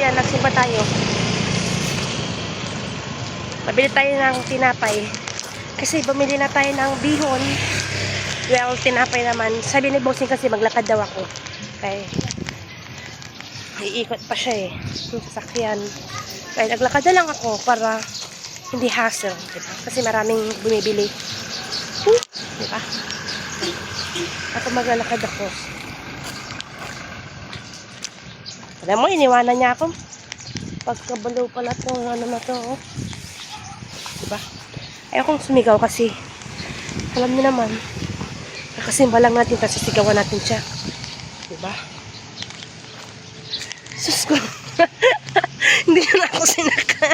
ayan, nagsimba tayo. Mabili tayo ng tinapay. Kasi bumili na tayo ng bihon. Well, tinapay naman. Sabi ni Bossing kasi maglakad daw ako. Okay. Iikot pa siya eh. Yung sasakyan. Kaya naglakad na lang ako para hindi hassle. Diba? Kasi maraming bumibili. Diba? Ako maglalakad ako. Alam mo, iniwanan niya ako. Pagkabalo pala itong ano na to. Oh. Diba? Ayokong sumigaw kasi alam niyo naman. Nakasimba lang natin tapos sisigawan natin siya. Diba? Sus ko. Hindi na ako sinaka.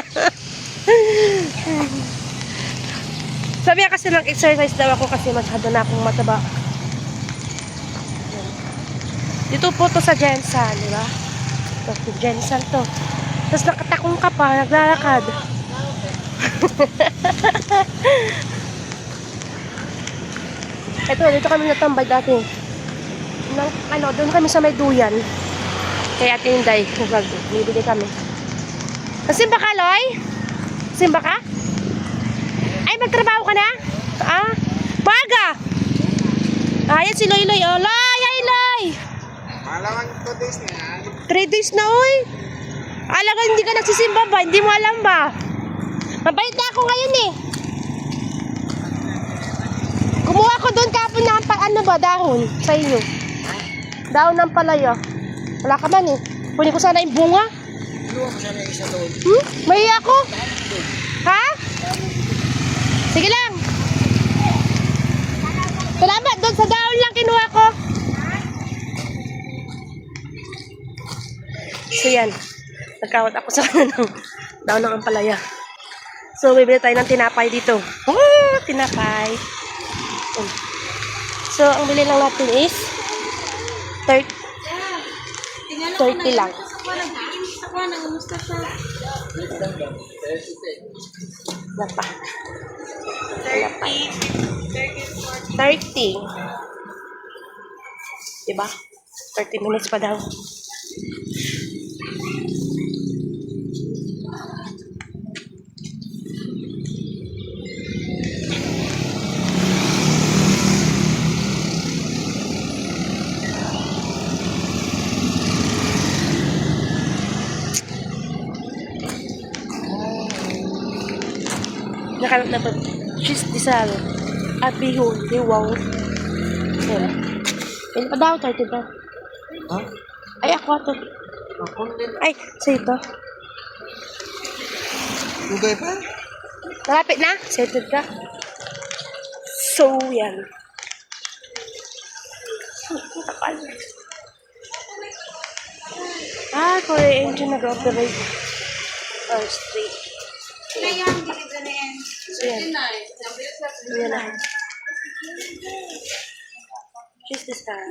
Sabi niya kasi nag-exercise daw ako kasi masyado na akong mataba. Dito po to sa Jensen, di ba? Ito, Jensen to. Tapos nakatakong ka pa, naglalakad. Ito, dito kami natambay dati. Doon kami sa may duyan. Kaya Ate Inday, bibili kami. Simba ka, Loy? Simba ka? Ay, magtrabaho ka na? Ah? Baga! Ayan si Loy Loy. Oh, Loy! Ay, Loy! Malaman 2 days na yan. 3 days na, oy. Alaga, hindi ka nagsisimba ba? Hindi mo alam ba? Mabait na ako ngayon eh. Kumuha ko doon kapon ng ano ba, dahon sa inyo. Dahon ng palaya. Wala ka man eh. Kunin ko sana yung bunga. Iluwa ko sana isa doon. May ako. Ha? Sige lang. Salamat doon sa dahon lang kinuha ko. So yan. Nagkawat ako sa ng dahon ng ampalaya. So bibili tayo ng tinapay dito. Oh, tinapay. So ang bili lang natin is 30 lang. Napa. 30. Diba? 30 minutes pa daw. Nakalap na po. Cheese disal. At bihon. Wow. Yan. Yan pa daw. 30 daw. Ha? Ay, ako ito. Ay, sa ito. Dugay pa? Malapit na. Settled ka. So, yan. Kapal. Korea engine nag-operate. Or straight. Ngayon, dito na yan. So, yan. Yan na. Cheese disal.